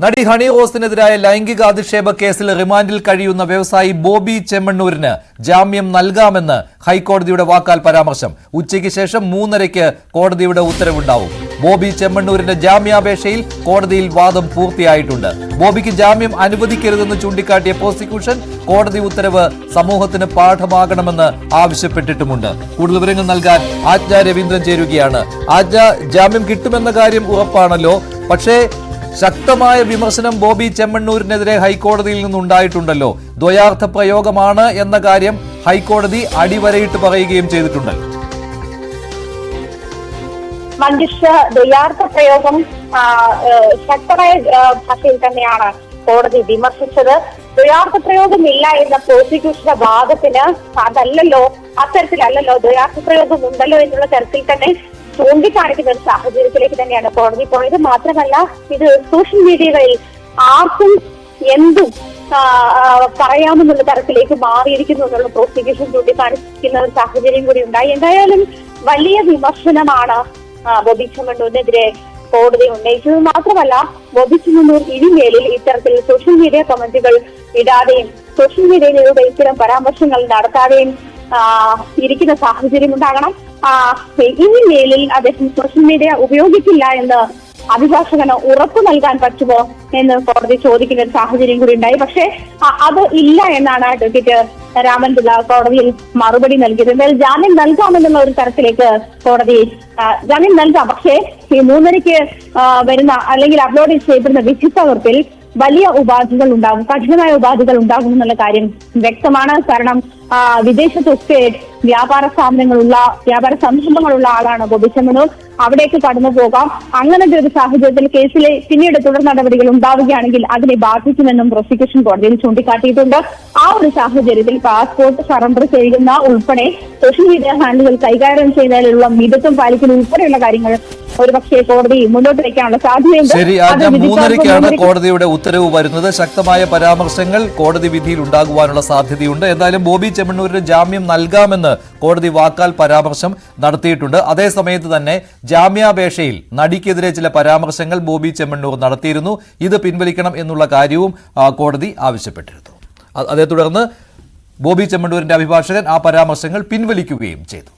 നടി ഹണി റോസിനെതിരായ ലൈംഗിക അധിക്ഷേപ കേസിൽ റിമാൻഡിൽ കഴിയുന്ന വ്യവസായി ബോബി ചെമ്മണ്ണൂരിന് ജാമ്യം നൽകാമെന്ന് ഹൈക്കോടതിയുടെ വാക്കാൽ പരാമർശം. ഉച്ചയ്ക്ക് ശേഷം 3:30-ക്ക് കോടതിയുടെ ഉത്തരവുണ്ടാവും. ബോബി ചെമ്മണ്ണൂരിന്റെ ജാമ്യാപേക്ഷയിൽ കോടതിയിൽ വാദം പൂർത്തിയായിട്ടുണ്ട്. ബോബിക്ക് ജാമ്യം അനുവദിക്കരുതെന്ന് ചൂണ്ടിക്കാട്ടിയ പ്രോസിക്യൂഷൻ കോടതി ഉത്തരവ് സമൂഹത്തിന് പാഠമാകണമെന്ന് ആവശ്യപ്പെട്ടിട്ടുമുണ്ട്. കൂടുതൽ വിവരങ്ങൾ നൽകാൻ ആജ്ഞ രവീന്ദ്രൻ ചേരുകയാണ്. ആജ്ഞ, ജാമ്യം കിട്ടുമെന്ന കാര്യം ഉറപ്പാണല്ലോ, പക്ഷേ ശക്തമായ വിമർശനം ബോബി ചെമ്മണ്ണൂരിനെതിരെ ഹൈക്കോടതിയിൽ നിന്നുണ്ടായിട്ടുണ്ടല്ലോ. ദ്വയാർത്ഥ പ്രയോഗമാണ് എന്ന കാര്യം ഹൈക്കോടതി അടിവരയിട്ട് പറയുകയും ചെയ്തിട്ടുണ്ട്. മഞ്ജുഷ, ദ്വയാർത്ഥ പ്രയോഗം ശക്തമായ ഭാഷയിൽ തന്നെയാണ് കോടതി വിമർശിച്ചത്. ദ്വയാർത്ഥ പ്രയോഗം ഇല്ല എന്ന പ്രോസിക്യൂഷന്റെ വാദത്തിന് അതല്ലല്ലോ, അത്തരത്തിലല്ലല്ലോ, ദ്വയാർത്ഥ പ്രയോഗം ഉണ്ടല്ലോ എന്നുള്ള തരത്തിൽ തന്നെ ചൂണ്ടിക്കാണിക്കുന്ന ഒരു സാഹചര്യത്തിലേക്ക് തന്നെയാണ് കോടതി പോയത്. മാത്രമല്ല, ഇത് സോഷ്യൽ മീഡിയകളിൽ ആർക്കും എന്തും പറയാമെന്നുള്ള തരത്തിലേക്ക് മാറിയിരിക്കുന്നു എന്നുള്ള പ്രോസിക്യൂഷൻ ചൂണ്ടിക്കാണിക്കുന്ന ഒരു സാഹചര്യം കൂടി ഉണ്ടായി. എന്തായാലും വലിയ വിമർശനമാണ് ബോബി ചെമ്മണ്ണൂരിനെതിരെ കോടതി ഉന്നയിച്ചത്. മാത്രമല്ല, ബോബി ചെമ്മണ്ണൂർ ഇനിമേലിൽ ഇത്തരത്തിൽ സോഷ്യൽ മീഡിയ കമന്റുകൾ ഇടാതെയും സോഷ്യൽ മീഡിയയിലൂടെ ഇത്തരം പരാമർശങ്ങൾ നടത്താതെയും ഇരിക്കുന്ന സാഹചര്യം ഉണ്ടാകണം. ഇനിമേലിൽ അദ്ദേഹം സോഷ്യൽ മീഡിയ ഉപയോഗിക്കില്ല എന്ന് അഭിഭാഷകന് ഉറപ്പു നൽകാൻ പറ്റുമോ എന്ന് കോടതി ചോദിക്കുന്ന ഒരു സാഹചര്യം കൂടി ഉണ്ടായി. പക്ഷേ അത് ഇല്ല എന്നാണ് അഡ്വക്കേറ്റ് രാമൻപിള്ള കോടതിയിൽ മറുപടി നൽകിയത്. എന്തായാലും ജാമ്യം നൽകാമെന്നുള്ള ഒരു തരത്തിലേക്ക് കോടതി ജാമ്യം നൽകാം, പക്ഷേ ഈ 3:30-ക്ക് വരുന്ന അല്ലെങ്കിൽ അപ്ലോഡ് ചെയ്യപ്പെടുന്ന വിധിപ്പകർപ്പിൽ വലിയ ഉപാധികൾ ഉണ്ടാകും, കഠിനമായ ഉപാധികൾ ഉണ്ടാകും എന്നുള്ള കാര്യം വ്യക്തമാണ്. കാരണം വിദേശത്തൊക്കെ വ്യാപാര സംരംഭങ്ങളുള്ള ആളാണ് ബോബി ചെമ്മണ്ണൂർ. അവിടേക്ക് കടന്നു പോകാം. അങ്ങനത്തെ ഒരു സാഹചര്യത്തിൽ കേസിലെ പിന്നീട് തുടർ നടപടികൾ ഉണ്ടാവുകയാണെങ്കിൽ അതിനെ ബാധിക്കുമെന്നും പ്രോസിക്യൂഷൻ കോടതിയിൽ ചൂണ്ടിക്കാട്ടിയിട്ടുണ്ട്. ആ ഒരു സാഹചര്യത്തിൽ പാസ്പോർട്ട് സറണ്ടർ ചെയ്യുന്ന ഉൾപ്പെടെ സോഷ്യൽ മീഡിയ ഹാൻഡിലുകൾ കൈകാര്യം ചെയ്യുന്നതിലുള്ള മിതത്വം പാലിക്കുന്ന ഉൾപ്പെടെയുള്ള കാര്യങ്ങൾ ഒരുപക്ഷെ കോടതി മുന്നോട്ട് വയ്ക്കാനുള്ള സാധ്യതയുണ്ട്. ശരി, 3:30-ക്കാണ് കോടതിയുടെ ഉത്തരവ് വരുന്നത്. ശക്തമായ പരാമർശങ്ങൾ കോടതി വിധിയിൽ ഉണ്ടാകുവാനുള്ള സാധ്യതയുണ്ട്. എന്തായാലും ബോബി ചെമ്മണ്ണൂരിന് ജാമ്യം നൽകാമെന്ന് കോടതി വാക്കാൽ പരാമർശം നടത്തിയിട്ടുണ്ട്. അതേസമയത്ത് തന്നെ ജാമ്യാപേക്ഷയിൽ നടിക്കെതിരെ ചില പരാമർശങ്ങൾ ബോബി ചെമ്മണ്ണൂർ നടത്തിയിരുന്നു. ഇത് പിൻവലിക്കണം എന്നുള്ള കാര്യവും കോടതി ആവശ്യപ്പെട്ടിരുന്നു. അതേ തുടർന്ന് ബോബി ചെമ്മണ്ണൂരിന്റെ അഭിഭാഷകൻ ആ പരാമർശങ്ങൾ പിൻവലിക്കുകയും ചെയ്തു.